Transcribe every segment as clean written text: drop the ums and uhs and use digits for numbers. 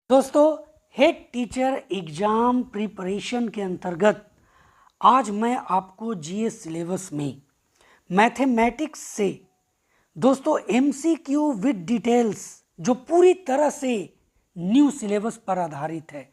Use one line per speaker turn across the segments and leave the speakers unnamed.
दोस्तों, head teacher exam preparation के अंतर्गत आज मैं आपको जीएस सिलेबस में मैथमेटिक्स से दोस्तों एमसीक्यू विद डिटेल्स जो पूरी तरह से न्यू सिलेबस पर आधारित है,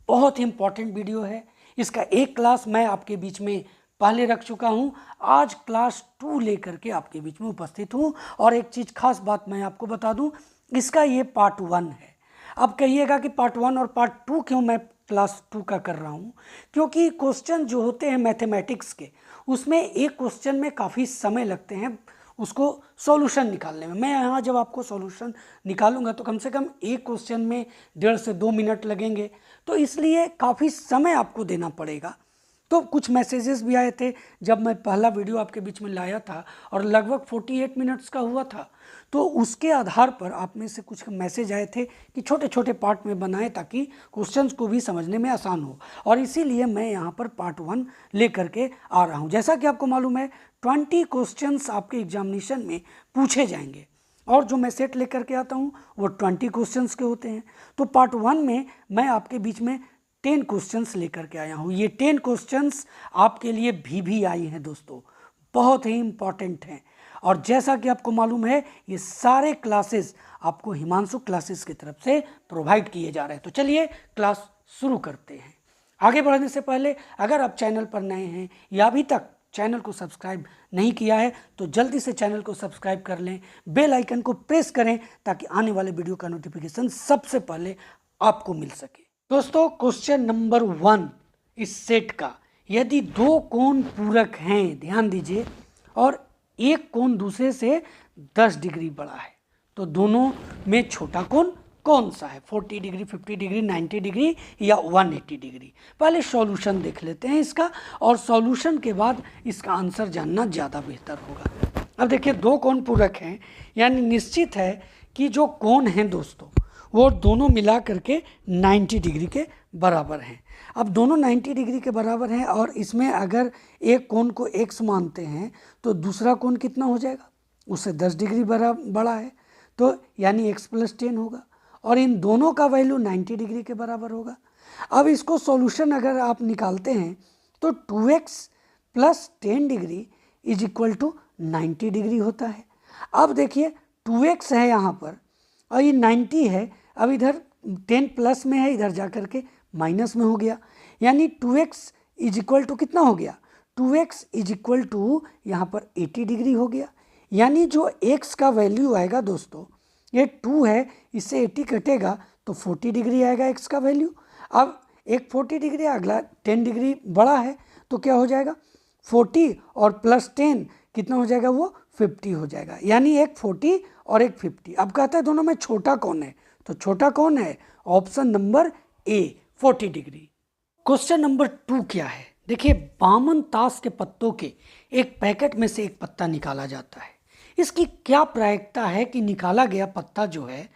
बहुत ही इंपॉर्टेंट वीडियो है। इसका एक क्लास मैं आपके बीच में पहले रख चुका हूं। आज क्लास 2 लेकर के आपके बीच में उपस्थित हूं। और एक चीज़ खास बात मैं आपको बता दूं, इसका ये पार्ट 1 है। अब कहिएगा कि पार्ट 1 और पार्ट 2 क्यों मैं क्लास 2 का कर रहा हूँ? क्योंकि क्वेश्चन जो होते हैं मैथमेटिक्स के, उसमें एक क्वेश्चन में काफ़ी समय लगते हैं उसको सॉल्यूशन निकालने में। मैं यहाँ जब आपको सॉल्यूशन निकालूंगा तो कम से कम एक क्वेश्चन में 1.5 से 2 मिनट लगेंगे, तो इसलिए काफ़ी समय आपको देना पड़ेगा। तो कुछ मैसेजेस भी आए थे जब मैं पहला वीडियो आपके बीच में लाया था और लगभग 48 मिनट्स का हुआ था, तो उसके आधार पर आप में से कुछ मैसेज आए थे कि छोटे छोटे पार्ट में बनाएं ताकि क्वेश्चंस को भी समझने में आसान हो। और इसीलिए मैं यहाँ पर पार्ट 1 लेकर के आ रहा हूँ। जैसा कि आपको मालूम है 20 क्वेश्चंस आपके एग्जामिनेशन में पूछे जाएंगे और जो मैं सेट लेकर के आता हूँ वो 20 क्वेश्चंस के होते हैं। तो पार्ट 1 में मैं आपके बीच में 10 क्वेश्चंस लेकर के आया हूँ। ये 10 क्वेश्चंस आपके लिए भी आई हैं दोस्तों, बहुत ही इम्पॉर्टेंट हैं। और जैसा कि आपको मालूम है ये सारे क्लासेस आपको हिमांशु क्लासेस की तरफ से प्रोवाइड किए जा रहे हैं। तो चलिए क्लास शुरू करते हैं। आगे बढ़ने से पहले अगर आप चैनल पर नए हैं या अभी तक चैनल को सब्सक्राइब नहीं किया है तो जल्दी से चैनल को सब्सक्राइब कर लें, बेल आइकन को प्रेस करें ताकि आने वाले वीडियो का नोटिफिकेशन सबसे पहले आपको मिल सके। दोस्तों, क्वेश्चन नंबर 1 इस सेट का, यदि दो कोण पूरक हैं, ध्यान दीजिए, और एक कोण दूसरे से 10 डिग्री बड़ा है तो दोनों में छोटा कोण कौन सा है? 40 डिग्री, 50 डिग्री, 90 डिग्री या 180 डिग्री? पहले सॉल्यूशन देख लेते हैं इसका, और सॉल्यूशन के बाद इसका आंसर जानना ज़्यादा बेहतर होगा। अब देखिए, दो कोण पूरक हैं, यानी निश्चित है कि जो कोण हैं दोस्तों वो दोनों मिला करके 90 डिग्री के बराबर हैं। अब दोनों 90 डिग्री के बराबर हैं और इसमें अगर एक कोण को x मानते हैं तो दूसरा कोण कितना हो जाएगा? उससे 10 डिग्री बड़ा है, तो यानी x + 10 होगा, और इन दोनों का वैल्यू 90 डिग्री के बराबर होगा। अब इसको सॉल्यूशन अगर आप निकालते हैं तो 2x + 10 डिग्री = 90 डिग्री होता है। अब देखिए 2x है यहाँ पर और ये 90 है, अब इधर 10 प्लस में है, इधर जा कर के माइनस में हो गया, यानी 2x = कितना हो गया? 2x = यहाँ पर 80 डिग्री हो गया। यानी जो x का वैल्यू आएगा दोस्तों, ये 2 है, इससे 80 कटेगा तो 40 डिग्री आएगा x का वैल्यू। अब एक 40 डिग्री, अगला 10 डिग्री बड़ा है तो क्या हो जाएगा? 40 और +10 कितना हो जाएगा? वो 50 हो जाएगा, यानी एक 40 और एक 50। अब कहता है दोनों में छोटा कौन है, तो छोटा कौन है? Option number A, 40 degree. Question number 2 क्या है? देखिए, बामन ताश के पत्तों के एक पैकेट में से एक पत्ता निकाला जाता है। इसकी क्या प्रायिकता है कि निकाला गया पत्ता जो है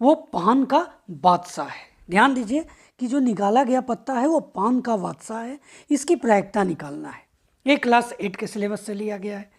वो पान का बादशाह है? ध्यान दीजिए कि जो निकाला गया पत्ता है वो पान का बादशाह है। इसकी प्रायिकता निकालना है। ये क्लास 8 के सिलेबस से लिया गया है।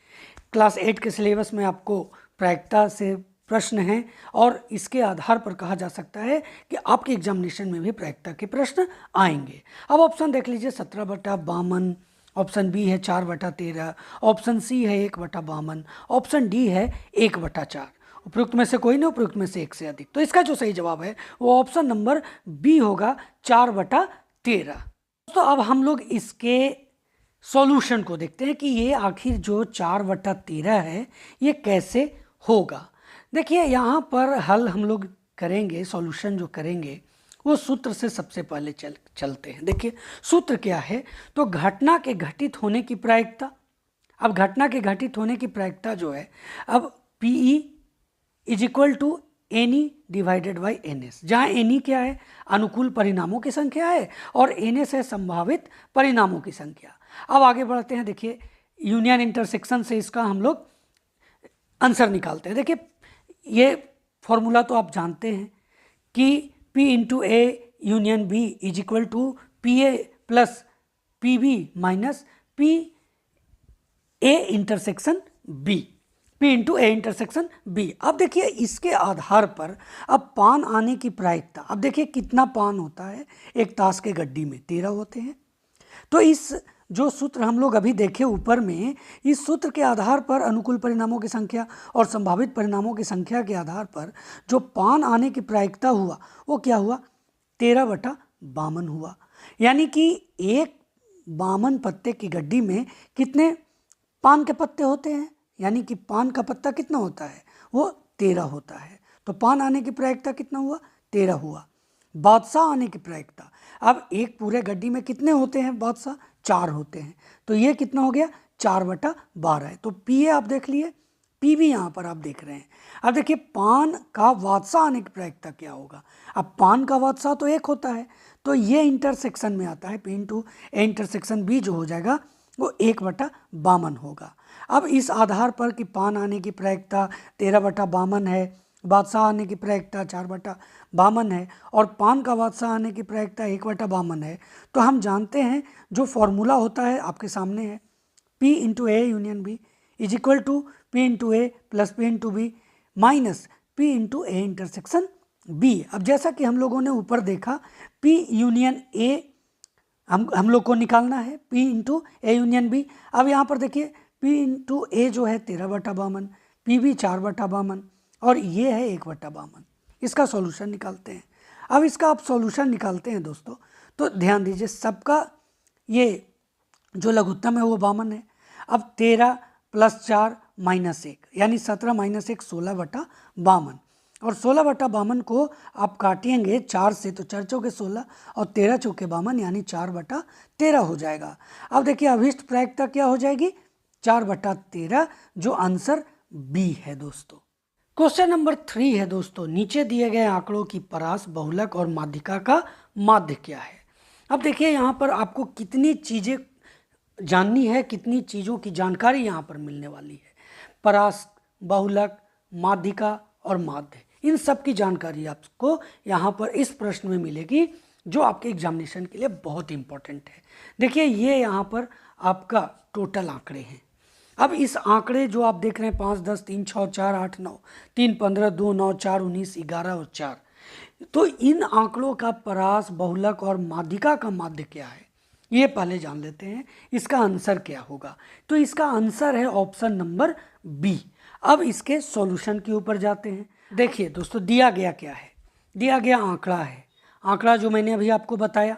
क्लास 8 के सिलेबस में आपको प्रायिकता से प्रश्न हैं और इसके आधार पर कहा जा सकता है कि आपके एग्जामिनेशन में भी प्रायिकता के प्रश्न आएंगे। अब ऑप्शन देख लीजिए, 17/52, ऑप्शन बी है 4/13, ऑप्शन सी है 1/52, ऑप्शन डी है 1/4। उपयुक्त में से कोई नहीं, उपयुक्त में से एक से अधिक। तो इसका जो सही जवाब है वो ऑप्शन नंबर बी होगा, 4/13। तो अब हम लोग इसके सॉल्यूशन को देखते हैं कि ये आखिर जो 4/13 है ये कैसे होगा। देखिए, यहाँ पर हल हम लोग करेंगे, सॉल्यूशन जो करेंगे वो सूत्र से सबसे पहले चलते हैं। देखिए सूत्र क्या है, तो घटना के घटित होने की प्रायिकता। अब घटना के घटित होने की प्रायिकता जो है, अब PE = NE / NS, जहाँ NE क्या है? अनुकूल परिणामों की संख्या है और NS है संभावित परिणामों की संख्या। अब आगे बढ़ते हैं। देखिए, यूनियन इंटरसेक्शन से इसका हम लोग आंसर निकालते हैं। देखिए, ये फॉर्मूला तो आप जानते हैं कि P × A union B = PA + PB - PA intersection B। P into A intersection B। अब देखिए इसके आधार पर अब पान आने की प्रायिकता, अब देखिए कितना पान होता है एक ताश के गड्डी में, 13 होते हैं। तो इस जो सूत्र हम लोग अभी देखे ऊपर में, इस सूत्र के आधार पर अनुकूल परिणामों की संख्या और संभावित परिणामों की संख्या के आधार पर जो पान आने की प्रायिकता हुआ वो क्या हुआ, 13/52 हुआ। यानी कि एक 52 पत्ते की गड्डी में कितने पान के पत्ते होते हैं, यानी कि पान का पत्ता कितना होता है, वो 13 होता है। तो पान आने की प्रायिकता कितना हुआ, 13 हुआ। बादशाह आने की प्रायिकता, अब एक पूरे गड्डी में कितने होते हैं बादशाह, 4 होते हैं। तो ये कितना हो गया, 4/12 है। तो पी आप देख लिए, पी भी यहाँ पर आप देख रहे हैं। अब देखिए पान का बादशाह आने की प्रायिकता क्या होगा। अब पान का बादशाह तो एक होता है, तो ये इंटरसेक्शन में आता है, P into A intersection B जो हो जाएगा वो 1/52 होगा। अब इस आधार पर कि पान आने की प्रायिकता 13/52 है, बादशाह आने की प्रायिकता 4/52 है और पान का बादशाह आने की प्रायिकता 1/52 है, तो हम जानते हैं जो फॉर्मूला होता है आपके सामने है, P into A union B is equal to P into A plus P into B minus P into A intersection B। अब जैसा कि हम लोगों ने ऊपर देखा, P यूनियन A हम लोग को निकालना है, P into A union B। अब यहाँ पर देखिए P इंटू ए जो है 13/52, P भी 4/52 और ये है 1/52। इसका सॉल्यूशन निकालते हैं। अब इसका आप सॉल्यूशन निकालते हैं दोस्तों, तो ध्यान दीजिए सबका ये जो लघुत्तम है वो 52 है। अब 13 + 4 - 1 यानी 17 - 1 16/52 और 16/52 को आप काटेंगे 4 से, तो 4 चौके 16 और 13 चौके 52 यानी 4/13 हो जाएगा। अब देखिए अभिष्ट प्रायिकता क्या हो जाएगी, 4/13, जो आंसर बी है दोस्तों। क्वेश्चन नंबर 3 है दोस्तों, नीचे दिए गए आंकड़ों की परास, बहुलक और माध्यिका का माध्य क्या है। अब देखिए यहाँ पर आपको कितनी चीज़ें जाननी है, कितनी चीज़ों की जानकारी यहाँ पर मिलने वाली है। परास, बहुलक, माध्यिका और माध्य, इन सब की जानकारी आपको यहाँ पर इस प्रश्न में मिलेगी, जो आपके एग्जामिनेशन के लिए बहुत इंपॉर्टेंट है। देखिए ये यहाँ पर आपका टोटल आंकड़े हैं। अब इस आंकड़े जो आप देख रहे हैं 5, 10, 3, 6, 4, 8, 9, 3, 15, 2, 9, 4, 19, 11 और 4, तो इन आंकड़ों का परास, बहुलक और माध्यिका का माध्य क्या है, ये पहले जान लेते हैं। इसका आंसर क्या होगा, तो इसका आंसर है ऑप्शन नंबर बी। अब इसके सॉल्यूशन के ऊपर जाते हैं। देखिए दोस्तों दिया गया क्या है, दिया गया आंकड़ा है, आंकड़ा जो मैंने अभी आपको बताया,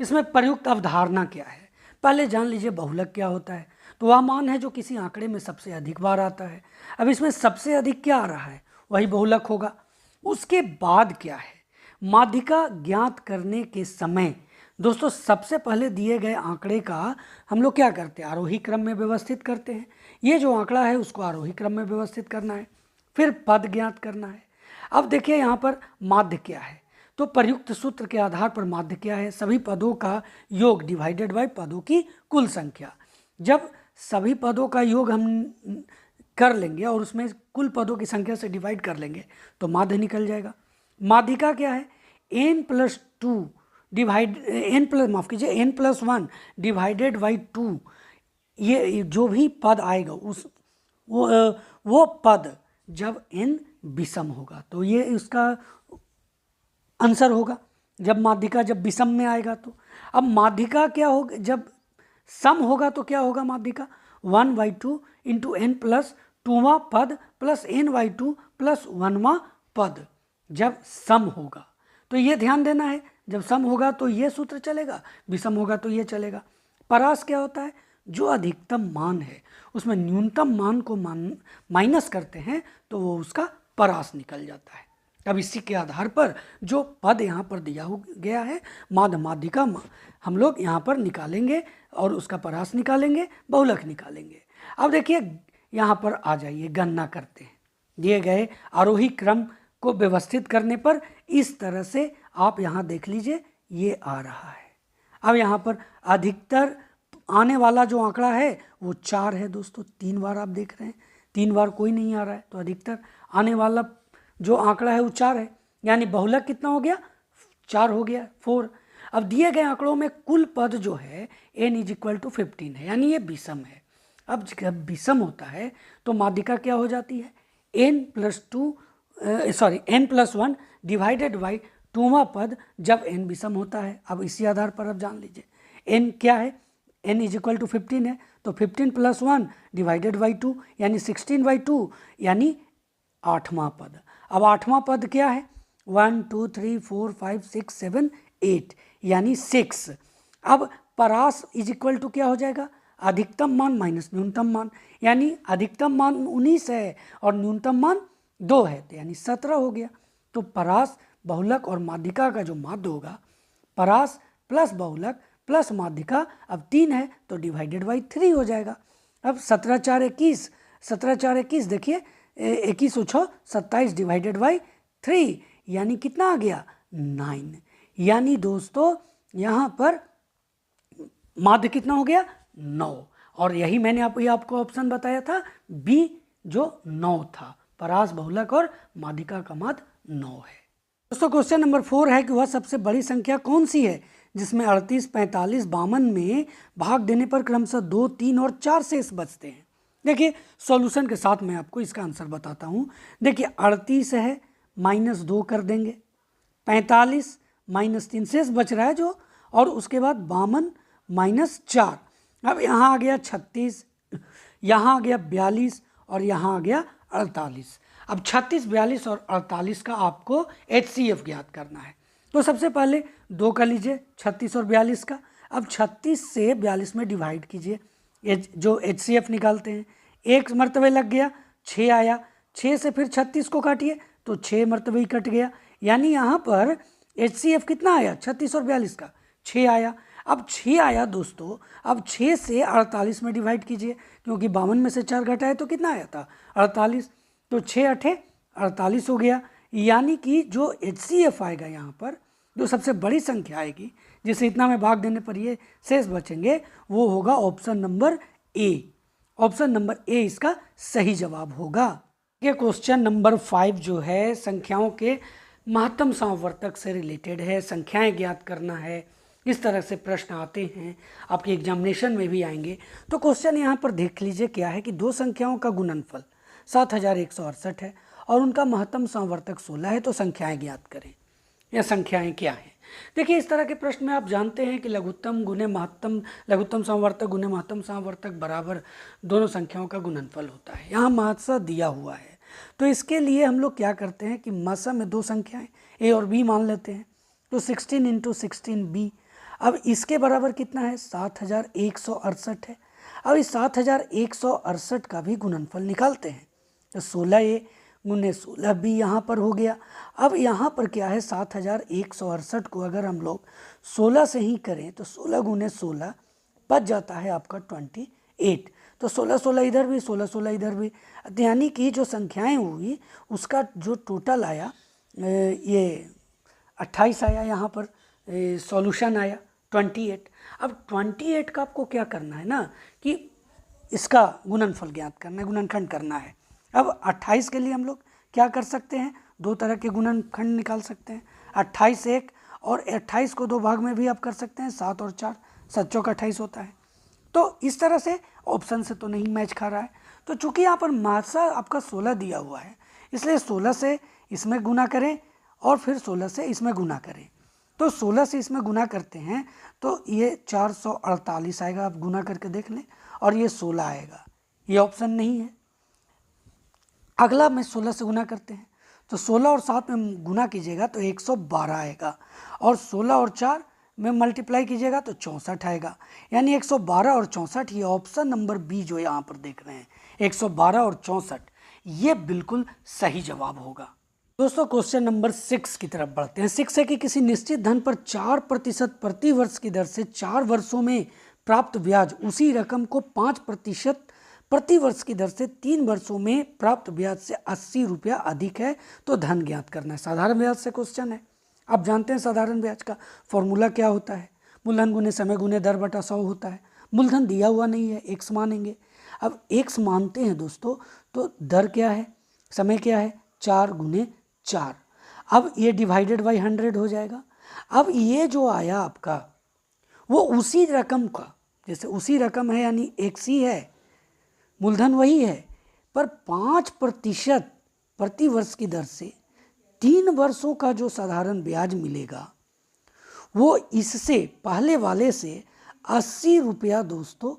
इसमें प्रयुक्त अवधारणा क्या है। पहले जान लीजिए बहुलक क्या होता है, तो वह मान है जो किसी आंकड़े में सबसे अधिक बार आता है। अब इसमें सबसे अधिक क्या आ रहा है, वही बहुलक होगा। उसके बाद क्या है, माध्यिका ज्ञात करने के समय दोस्तों सबसे पहले दिए गए आंकड़े का हम लोग क्या करते हैं, आरोही क्रम में व्यवस्थित करते हैं। ये जो आंकड़ा है उसको आरोही क्रम में व्यवस्थित करना है, फिर पद ज्ञात करना है। अब देखिए यहाँ पर माध्य क्या है, तो प्रयुक्त सूत्र के आधार पर माध्य क्या है, सभी पदों का योग डिवाइडेड बाय पदों की कुल संख्या। जब सभी पदों का योग हम कर लेंगे और उसमें कुल पदों की संख्या से डिवाइड कर लेंगे तो माध्य निकल जाएगा। माध्यिका क्या है, n+2 divide n+1 divided by 2। ये जो भी पद आएगा उस वो पद जब n विषम होगा तो ये उसका आंसर होगा। जब माध्यिका जब विषम में आएगा तो, अब माध्यिका क्या होगा, जब सम होगा तो क्या होगा, माध्यिका 1/2 इंटू n+2वां पद प्लस n/2 + 1वां पद जब सम होगा। तो ये ध्यान देना है, जब सम होगा तो ये सूत्र चलेगा, विषम होगा तो ये चलेगा। परास क्या होता है, जो अधिकतम मान है उसमें न्यूनतम मान को माइनस करते हैं तो वो उसका परास निकल जाता है। अब इसी के आधार पर जो पद यहाँ पर दिया गया है माध्य, माध्यिका हम लोग यहाँ पर निकालेंगे और उसका परास निकालेंगे, बहुलक निकालेंगे। अब देखिए यहाँ पर आ जाइए, गणना करते हैं। दिए गए आरोही क्रम को व्यवस्थित करने पर इस तरह से आप यहाँ देख लीजिए ये आ रहा है। अब यहाँ पर अधिकतर आने वाला जो आंकड़ा है वो 4 है दोस्तों, 3 बार आप देख रहे हैं, 3 बार कोई नहीं आ रहा है, तो अधिकतर आने वाला जो आंकड़ा है वो 4 है, यानी बहुलक कितना हो गया, 4 हो गया, 4। अब दिए गए आंकड़ों में कुल पद जो है n = 15 है, यानी ये विषम है। अब जब विषम होता है तो माध्यिका क्या हो जाती है, n+1 डिवाइडेड बाई 2वां पद जब n विषम होता है। अब इसी आधार पर अब जान लीजिए n क्या है, n = 15 है, तो 15 + 1 डिवाइडेड बाई 2 यानी 16/2 यानी 8वां पद। अब 8वां पद क्या है, 1 2 3 4 5 6 7 8 यानी 6। अब परास = क्या हो जाएगा, अधिकतम मान माइनस न्यूनतम मान, यानी अधिकतम मान 19 है और न्यूनतम मान 2 है, तो यानी 17 हो गया। तो परास, बहुलक और माध्यिका का जो माध्य होगा, परास प्लस बहुलक प्लस माध्यिका अब 3 है तो डिवाइडेड बाई 3 हो जाएगा। अब 17 4 21, 17 4 21 देखिए 21 × 27 डिवाइडेड बाई 3 यानी कितना आ गया, 9। यानी दोस्तों यहाँ पर माध्य कितना हो गया, 9। और यही मैंने आपको ऑप्शन बताया था बी जो 9 था, परास, बहुलक और माध्यिका का माध्य 9 है। दोस्तों क्वेश्चन नंबर 4 है कि वह सबसे बड़ी संख्या कौन सी है जिसमें 38, 45, 52 में भाग देने पर क्रमशः 2, 3 और 4 शेष बचते हैं। देखिए सॉल्यूशन के साथ मैं आपको इसका आंसर बताता हूँ। देखिए 38 है, -2 कर देंगे, 45 -3 शेष बच रहा है जो, और उसके बाद 52 -4। अब यहाँ आ गया 36, यहाँ आ गया 42 और यहाँ आ गया 48। अब 36, 42 और 48 का आपको HCF ज्ञात करना है। तो सबसे पहले 2 कर लीजिए 36 और 42 का। अब 36 से 42 में डिवाइड कीजिए, जो HCF निकालते हैं, 1 मरतबे लग गया, 6 आया, 6 से फिर 36 को काटिए तो 6 मरतबे ही कट गया, यानी यहाँ पर HCF कितना आया, 36 और 42 का 6 आया। अब 6 आया दोस्तों, अब 6 से 48 में डिवाइड कीजिए, क्योंकि 52 में से 4 घटाए तो कितना आया था, 48, तो 6 8 48 हो गया। यानी कि जो HCF आएगा यहाँ पर, जो सबसे बड़ी संख्या आएगी जिसे इतना में भाग देने पर ये शेष बचेंगे, वो होगा option number A. Option number A इसका सही जवाब होगा। ये क्वेश्चन नंबर 5 जो है संख्याओं के महत्तम समवर्तक से रिलेटेड है, संख्याएं ज्ञात करना है। इस तरह से प्रश्न आते हैं, आपके एग्जामिनेशन में भी आएंगे। तो क्वेश्चन यहाँ पर देख लीजिए क्या है कि दो संख्याओं का गुणनफल 7168 है और उनका महत्तम समवर्तक 16 है, तो संख्याएं ज्ञात करें। यह संख्याएं क्या हैं? देखिए इस तरह के प्रश्न में आप जानते हैं कि लघुत्तम गुणे महत्तम, लघुत्तम समवर्तक गुणे महत्तम समवर्तक बराबर दोनों संख्याओं का गुणनफल होता है। यहाँ मात्रा दिया हुआ है, तो इसके लिए हम लोग क्या करते हैं कि मात्रा में दो संख्याएं ए और बी मान लेते हैं, तो 16 × 16 बी। अब इसके बराबर कितना है, 7168 है। अब इस 7168 का भी गुणनफल निकालते हैं, तो 16A गुने 16B यहाँ पर हो गया। अब यहाँ पर क्या है, 7168 को अगर हम लोग 16 से ही करें तो 16 गुने 16 बच जाता है आपका 28। तो 16 16 इधर भी, 16 16 इधर भी, यानी कि जो संख्याएं हुई उसका जो टोटल आया ये 28 आया, यहाँ पर सॉल्यूशन आया 28। अब 28 का आपको क्या करना है ना कि इसका गुणनफल ज्ञात करना है, गुणनखंड करना है। अब 28 के लिए हम लोग क्या कर सकते हैं, दो तरह के गुणनखंड निकाल सकते हैं, 28 1, और 28 को दो भाग में भी आप कर सकते हैं, 7 और 4, 7 चौक 28 होता है। तो इस तरह से ऑप्शन से तो नहीं मैच खा रहा है, तो चूंकि यहाँ पर मात्रा आपका 16 दिया हुआ है, इसलिए 16 से इसमें गुना करें और फिर 16 से इसमें गुना करें। तो 16 से इसमें गुना करते हैं तो ये 448 आएगा, आप गुना करके देख लें, और ये 16 आएगा, ये ऑप्शन नहीं है। अगला में 16 से गुना करते हैं, तो 16 और 7 में गुना कीजिएगा तो 112 आएगा, और 16 और 4 में मल्टीप्लाई कीजिएगा तो 64 आएगा। यानी 112 और 64, ये ऑप्शन नंबर बी जो यहाँ पर देख रहे हैं 112 और 64, ये बिल्कुल सही जवाब होगा। दोस्तों क्वेश्चन नंबर 6 की तरफ बढ़ते हैं। 6 है कि किसी निश्चित धन पर 4% प्रति वर्ष की दर से 4 वर्षों में प्राप्त ब्याज उसी रकम को 5% प्रति वर्ष की दर से 3 वर्षों में प्राप्त ब्याज से 80 रुपया अधिक है, तो धन ज्ञात करना है। साधारण ब्याज से क्वेश्चन है। आप जानते हैं साधारण ब्याज का फॉर्मूला क्या होता है, मूलधन गुने समय गुने दर बटा 100 होता है। मूलधन दिया हुआ नहीं है, एक्स मानेंगे। अब एक्स मानते हैं दोस्तों, तो दर क्या है, समय क्या है, 4 गुने 4। अब ये डिवाइडेड बाई 100 हो जाएगा। अब ये जो आया आपका वो उसी रकम का, जैसे उसी रकम है यानी एक्स ही है, मूलधन वही है, पर 5% प्रति वर्ष की दर से 3 वर्षों का जो साधारण ब्याज मिलेगा वो इससे पहले वाले से 80 रुपया दोस्तों,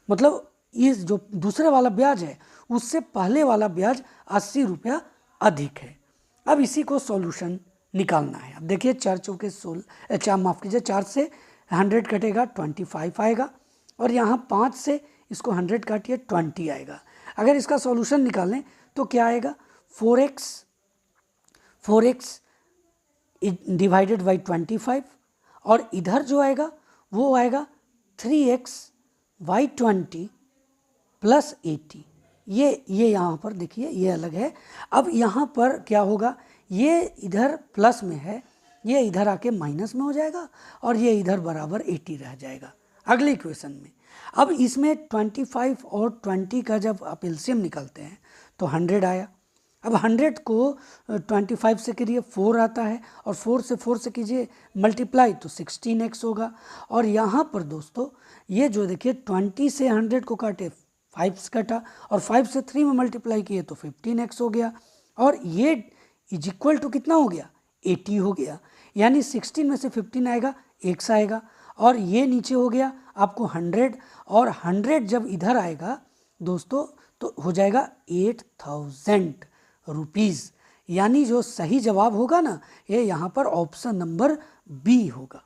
मतलब ये जो दूसरे वाला ब्याज है उससे पहले वाला ब्याज 80 रुपया अधिक है। अब इसी को सॉल्यूशन निकालना है। अब देखिए 4 चौके 16, माफ़ कीजिए 4 से 100 कटेगा 25 आएगा, और यहाँ 5 से इसको 100 काटिए 20 आएगा। अगर इसका सॉल्यूशन निकालें तो क्या आएगा, 4x डिवाइडेड बाई 25, और इधर जो आएगा वो आएगा 3x बाई 20 प्लस 80। ये यहाँ पर देखिए ये अलग है। अब यहाँ पर क्या होगा, ये इधर प्लस में है, ये इधर आके माइनस में हो जाएगा, और ये इधर बराबर 80 रह जाएगा अगले इक्वेशन में। अब इसमें 25 और 20 का जब आप एलसीएम निकालते हैं तो 100 आया। अब 100 को 25 से करिए 4 आता है, और 4 से कीजिए मल्टीप्लाई तो 16x होगा। और यहाँ पर दोस्तों ये जो देखिए 20 से 100 को काटे 5 से कटा, और 5 से 3 में मल्टीप्लाई किए तो 15x हो गया, और ये इज इक्वल टू कितना हो गया, 80 हो गया। यानी 16 में से 15 आएगा, x आएगा, और ये नीचे हो गया आपको 100, और 100 जब इधर आएगा दोस्तों तो हो जाएगा 8000 रुपीज़। यानी जो सही जवाब होगा ना, ये यहाँ पर ऑप्शन नंबर बी होगा।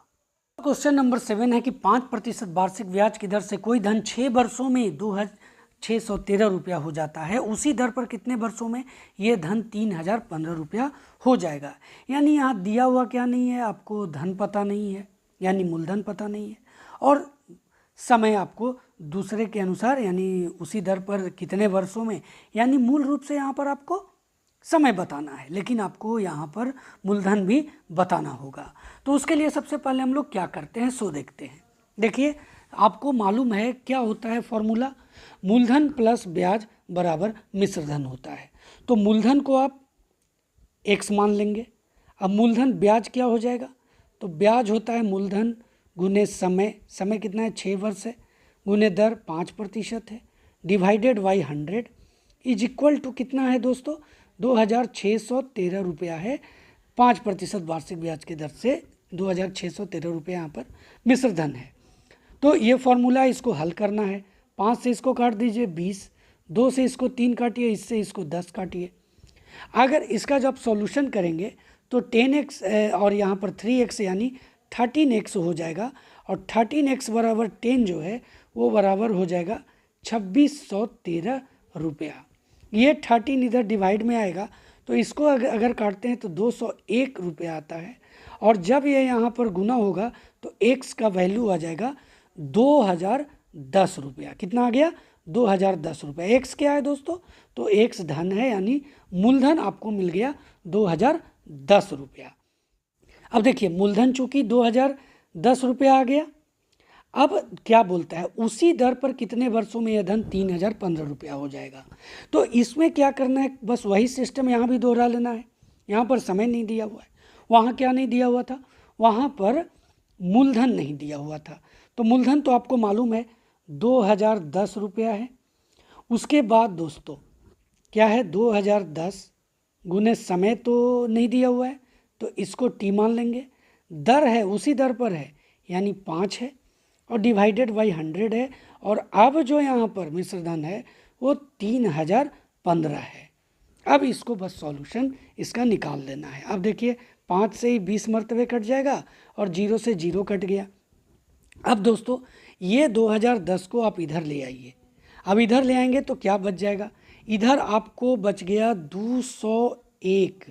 क्वेश्चन नंबर 7 है कि 5% वार्षिक ब्याज की दर से कोई धन 6 वर्षों में 2613 रुपया हो जाता है, उसी दर पर कितने वर्षों में ये धन 3015 रुपया हो जाएगा। यानी यहाँ दिया हुआ क्या नहीं है, आपको धन पता नहीं है, यानी मूलधन पता नहीं है, और समय आपको दूसरे के अनुसार यानी उसी दर पर कितने वर्षों में, यानी मूल रूप से यहाँ पर आपको समय बताना है, लेकिन आपको यहाँ पर मूलधन भी बताना होगा। तो उसके लिए सबसे पहले हम लोग क्या करते हैं सो देखते हैं। देखिए आपको मालूम है क्या होता है फॉर्मूला, मूलधन प्लस ब्याज बराबर मिश्र धन होता है। तो मूलधन को आप x मान लेंगे। अब मूलधन ब्याज क्या हो जाएगा, तो ब्याज होता है मूलधन गुने समय, समय कितना है 6 वर्ष है, गुने दर 5% है, divided by 100 is equal to कितना है दोस्तों, 2613 रुपया है। 5% वार्षिक ब्याज की दर से 2613 रुपये यहाँ पर मिश्र धन है। तो ये फॉर्मूला इसको हल करना है। 5 से इसको काट दीजिए 20, 2 से इसको 3 काटिए, इससे इसको 10 काटिए। अगर इसका जब सॉल्यूशन करेंगे तो 10x और यहाँ पर 3x यानी 13x हो जाएगा, और 13x बराबर 10 जो है वो बराबर हो जाएगा 2613 रुपया। ये 13 इधर डिवाइड में आएगा तो इसको अगर काटते हैं तो 201 रुपया आता है, और जब ये यहाँ पर गुना होगा तो x का वैल्यू आ जाएगा 2010 रुपया। कितना आ गया, 2010 रुपया। x क्या है दोस्तों, तो x धन है, यानी मूलधन आपको मिल गया 2010 रुपया। अब देखिए मूलधन चूंकि 2010 रुपया आ गया, अब क्या बोलता है उसी दर पर कितने वर्षों में यह धन 3015 रुपया हो जाएगा। तो इसमें क्या करना है, बस वही सिस्टम यहाँ भी दोहरा लेना है। यहाँ पर समय नहीं दिया हुआ है, वहाँ क्या नहीं दिया हुआ था, वहाँ पर मूलधन नहीं दिया हुआ था। तो मूलधन तो आपको मालूम है 2010 रुपया है। उसके बाद दोस्तों क्या है, 2010 गुने समय तो नहीं दिया हुआ है तो इसको टी मान लेंगे, दर है उसी दर पर है यानी 5 है, और डिवाइडेड बाई 100 है, और अब जो यहाँ पर मिश्र धन है वो 3015 है। अब इसको बस सॉल्यूशन इसका निकाल लेना है। अब देखिए 5 से ही 20 मरतबे कट जाएगा और 0 से 0 कट गया। अब दोस्तों ये 2010 को आप इधर ले आइए। अब इधर ले आएंगे तो क्या बच जाएगा, इधर आपको बच गया 201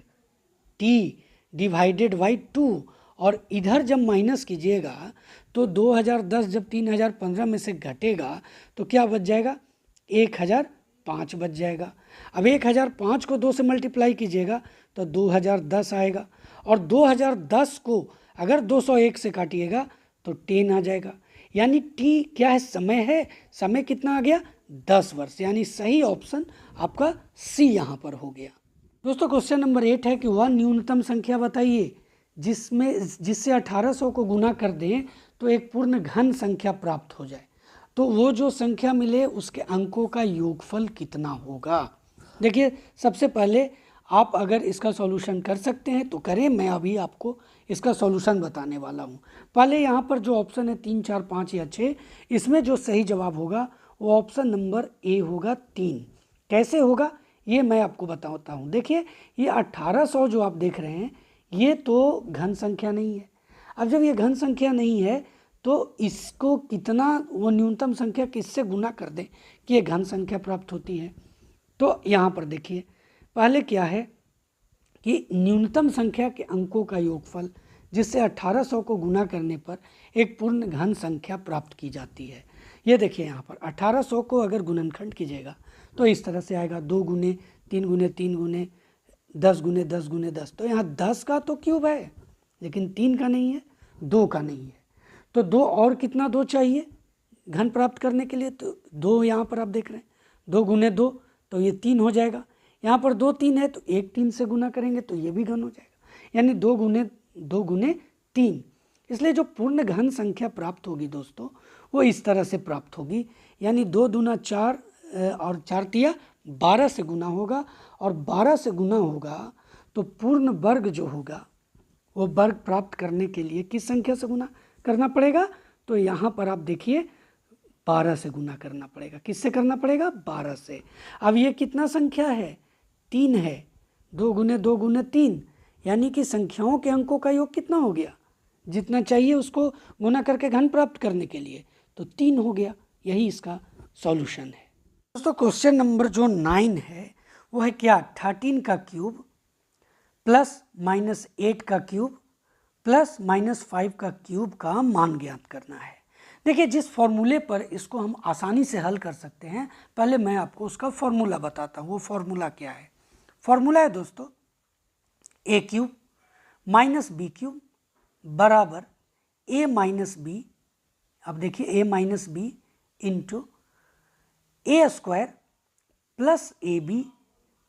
टी डिवाइडेड बाई 2, और इधर जब माइनस कीजिएगा तो 2010 जब 3015 में से घटेगा तो क्या बच जाएगा, 1005 बच जाएगा। अब 1005 को 2 से मल्टीप्लाई कीजिएगा तो 2010 आएगा, और 2010 को अगर 201 से काटिएगा तो 10 आ जाएगा। यानी टी क्या है, समय है, समय कितना आ गया 10 वर्ष, यानी सही ऑप्शन आपका सी यहाँ पर हो गया। दोस्तों क्वेश्चन नंबर 8 है कि वह न्यूनतम संख्या बताइए जिससे 1800 को गुना कर दें तो एक पूर्ण घन संख्या प्राप्त हो जाए। तो वो जो संख्या मिले उसके अंकों का योगफल कितना होगा। देखिए सबसे पहले आप अगर इसका सॉल्यूशन कर सकते हैं तो करें, मैं अभी आपको इसका सॉल्यूशन बताने वाला हूँ। पहले यहाँ पर जो ऑप्शन है 3, 4, 5 या 6, इसमें जो सही जवाब होगा वो ऑप्शन नंबर ए होगा 3। कैसे होगा ये मैं आपको बताता हूँ। देखिए ये 1800 जो आप देख रहे हैं ये तो घन संख्या नहीं है। अब जब ये घन संख्या नहीं है तो इसको कितना, वो न्यूनतम संख्या किससे गुना कर दें कि ये घन संख्या प्राप्त होती है। तो यहाँ पर देखिए पहले क्या है कि न्यूनतम संख्या के अंकों का योगफल जिससे 1800 को गुना करने पर एक पूर्ण घन संख्या प्राप्त की जाती है। ये देखिए यहाँ पर 1800 को अगर गुणनखंड कीजिएगा तो इस तरह से आएगा 2 गुने 3 गुने 3 गुने 10 गुने 10 गुने 10। तो यहाँ 10 का तो क्यूब है लेकिन 3 का नहीं है, 2 का नहीं है। तो 2 और कितना 2 चाहिए घन प्राप्त करने के लिए, तो 2 यहाँ पर आप देख रहे हैं 2 गुने 2 तो ये 3 हो जाएगा। यहाँ पर 2 3 है तो 1 3 से गुना करेंगे तो ये भी घन हो जाएगा, यानी 2 गुने 3। इसलिए जो पूर्ण घन संख्या प्राप्त होगी दोस्तों वो इस तरह से प्राप्त होगी, यानी 2 दूना 4 और 4 तिया 12 से गुना होगा, और 12 से गुना होगा तो पूर्ण वर्ग जो होगा वो वर्ग प्राप्त करने के लिए किस संख्या से गुना करना पड़ेगा, तो यहाँ पर आप देखिए 12 से गुना करना पड़ेगा। किससे करना पड़ेगा 12 से। अब ये कितना संख्या है 3 है, 2 गुने 2 गुने 3, यानी कि संख्याओं के अंकों का योग कितना हो गया, जितना चाहिए उसको गुना करके घन प्राप्त करने के लिए, तो 3 हो गया। यही इसका सॉल्यूशन है दोस्तों। क्वेश्चन नंबर जो 9 है वो है क्या, 13 का क्यूब प्लस माइनस 8 का क्यूब प्लस माइनस 5 का क्यूब का मान ज्ञात करना है। देखिए जिस फॉर्मूले पर इसको हम आसानी से हल कर सकते हैं, पहले मैं आपको उसका फॉर्मूला बताता हूँ। वो फॉर्मूला क्या है, फॉर्मूला है दोस्तों A cube minus B cube बराबर ए माइनस बी, अब देखिए A minus B into A square plus A B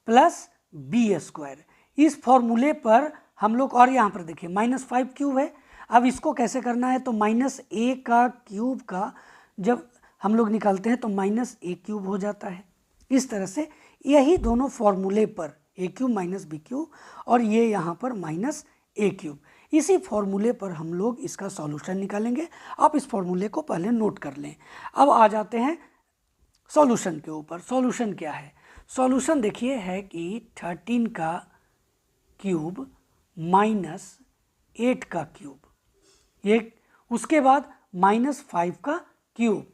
plus B square. इस फॉर्मूले पर हम लोग, और यहाँ पर देखिए माइनस 5 क्यूब है, अब इसको कैसे करना है, तो माइनस ए का क्यूब का जब हम लोग निकालते हैं तो माइनस ए क्यूब हो जाता है। इस तरह से यही दोनों फॉर्मूले पर ए क्यूब माइनस बी क्यूब और ये यहाँ पर माइनस ए क्यूब, इसी फॉर्मूले पर हम लोग इसका सॉल्यूशन निकालेंगे। आप इस फॉर्मूले को पहले नोट कर लें। अब आ जाते हैं सॉल्यूशन के ऊपर। सॉल्यूशन क्या है, सॉल्यूशन देखिए है कि 13 का क्यूब माइनस 8 का क्यूब, ये उसके बाद माइनस 5 का क्यूब।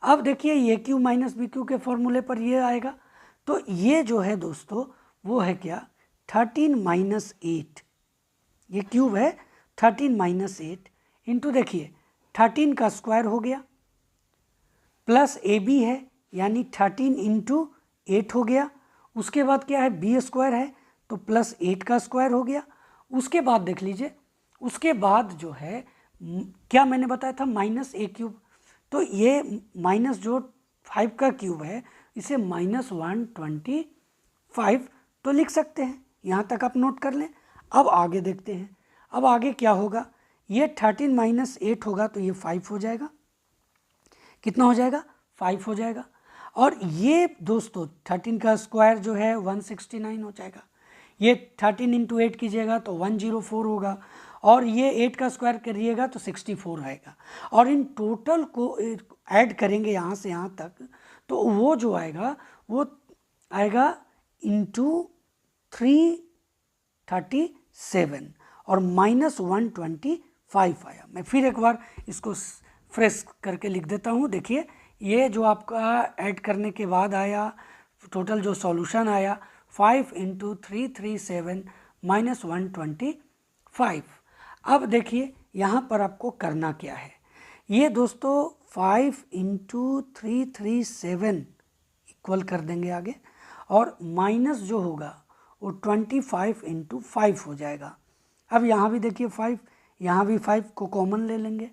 अब देखिए ये क्यूब माइनस बी क्यूब के फॉर्मूले पर ये आएगा, तो ये जो है दोस्तों वो है क्या 13 माइनस 8, ये क्यूब है 13 माइनस 8 इंटू देखिए 13 का स्क्वायर हो गया प्लस ए बी है यानी 13 इंटू 8 हो गया। उसके बाद क्या है बी स्क्वायर है तो प्लस 8 का स्क्वायर हो गया। उसके बाद देख लीजिए, उसके बाद जो है क्या मैंने बताया था माइनस ए क्यूब, तो ये माइनस जो 5 का क्यूब है इसे माइनस 125 तो लिख सकते हैं। यहाँ तक आप नोट कर लें। अब आगे देखते हैं, अब आगे क्या होगा, ये 13 माइनस 8 होगा तो ये 5 हो जाएगा। कितना हो जाएगा 5 हो जाएगा। और ये दोस्तों 13 का स्क्वायर जो है 169 हो जाएगा। ये 13 इंटू 8 कीजिएगा तो 104 होगा, और ये 8 का स्क्वायर करिएगा तो 64 आएगा। और इन टोटल को ऐड करेंगे यहाँ से यहाँ तक, तो वो जो आएगा वो आएगा इंटू 337 और माइनस 125 आया। मैं फिर एक बार इसको फ्रेश करके लिख देता हूँ। देखिए ये जो आपका ऐड करने के बाद आया टोटल जो सॉल्यूशन आया 5 इंटू 337 माइनस 125। अब देखिए यहाँ पर आपको करना क्या है, ये दोस्तों 5 इंटू 337 इक्वल कर देंगे आगे, और माइनस जो होगा वो 25 इंटू 5 हो जाएगा। अब यहाँ भी देखिए 5, यहाँ भी 5 को कॉमन ले लेंगे।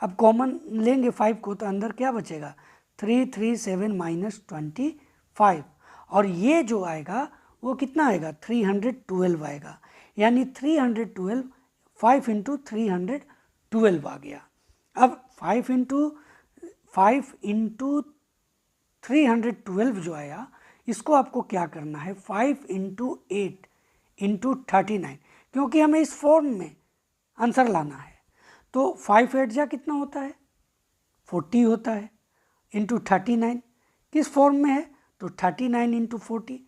अब कॉमन लेंगे 5 को तो अंदर क्या बचेगा 337 माइनस 25, और ये जो आएगा वो कितना आएगा 312 आएगा, यानी 312 5 इंटू 312 आ गया। अब 5 इंटू 5 इंटू 312 जो आया, इसको आपको क्या करना है, 5 इंटू 8 इंटू 39, क्योंकि हमें इस फॉर्म में आंसर लाना है। तो 5 8 जा कितना होता है, 40 होता है, इंटू 39 किस फॉर्म में है, तो 39 इंटू 40।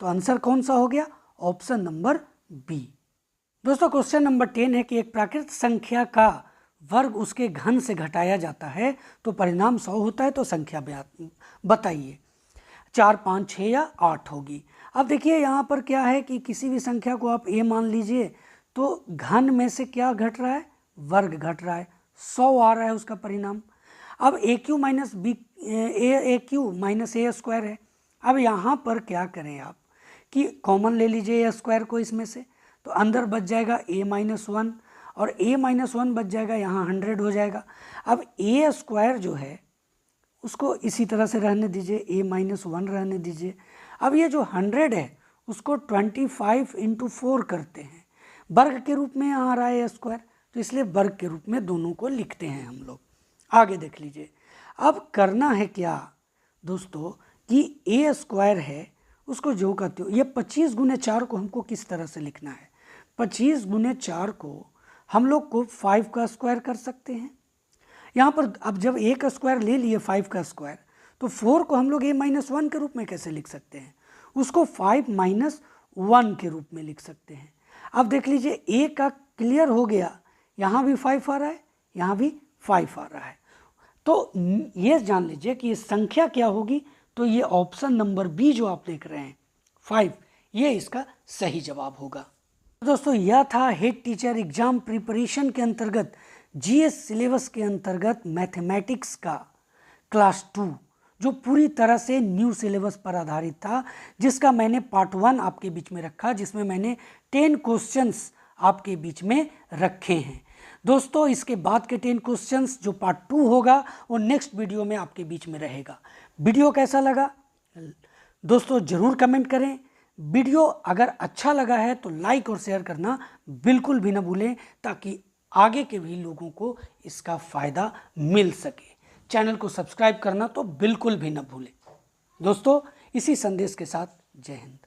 तो आंसर कौन सा हो गया, ऑप्शन नंबर बी। दोस्तों क्वेश्चन नंबर 10 है कि एक प्राकृत संख्या का वर्ग उसके घन से घटाया जाता है तो परिणाम 100 होता है, तो संख्या बताइए। 4 5 6 या 8 होगी। अब देखिए यहाँ पर क्या है कि किसी भी संख्या को आप ए मान लीजिए, तो घन में से क्या घट रहा है, वर्ग घट रहा है, 100 आ रहा है उसका परिणाम। अब ए क्यू माइनस बी ए क्यू माइनस ए स्क्वायर है। अब यहाँ पर क्या करें आप कि कॉमन ले लीजिए ए स्क्वायर को इसमें से, तो अंदर बच जाएगा ए माइनस 1 और ए माइनस 1 बच जाएगा, यहाँ 100 हो जाएगा। अब ए स्क्वायर जो है उसको इसी तरह से रहने दीजिए, ए माइनस 1 रहने दीजिए। अब ये जो 100 है उसको 25 इंटू 4 करते हैं, वर्ग के रूप में आ रहा है ए स्क्वायर, तो इसलिए वर्ग के रूप में दोनों को लिखते हैं हम लोग। आगे देख लीजिए। अब करना है क्या दोस्तों कि ए स्क्वायर है उसको जो कहते हो, ये 25 गुने 4 को हमको किस तरह से लिखना है, 25 गुने 4 को हम लोग को 5 का स्क्वायर कर सकते हैं। यहाँ पर अब जब ए का स्क्वायर ले लिए 5 का स्क्वायर, तो 4 को हम लोग ए माइनस 1 के रूप में कैसे लिख सकते हैं, उसको 5 माइनस 1 के रूप में लिख सकते हैं। अब देख लीजिए ए का क्लियर हो गया, यहाँ भी 5 आ रहा है, यहाँ भी 5 आ रहा है। तो ये जान लीजिए कि ये संख्या क्या होगी, तो ये ऑप्शन नंबर बी जो आप देख रहे हैं 5, ये इसका सही जवाब होगा। दोस्तों यह था हेड टीचर एग्जाम प्रिपरेशन के अंतर्गत जीएस सिलेबस के अंतर्गत मैथमेटिक्स का क्लास 2, जो पूरी तरह से न्यू सिलेबस पर आधारित था, जिसका मैंने पार्ट 1 आपके बीच में रखा, जिसमें मैंने 10 क्वेश्चंस आपके बीच में रखे हैं। दोस्तों इसके बाद के 10 क्वेश्चंस जो पार्ट 2 होगा वो नेक्स्ट वीडियो में आपके बीच में रहेगा। वीडियो कैसा लगा दोस्तों ज़रूर कमेंट करें। वीडियो अगर अच्छा लगा है तो लाइक और शेयर करना बिल्कुल भी ना भूलें, ताकि आगे के भी लोगों को इसका फ़ायदा मिल सके। चैनल को सब्सक्राइब करना तो बिल्कुल भी ना भूलें। दोस्तों इसी संदेश के साथ जय हिंद।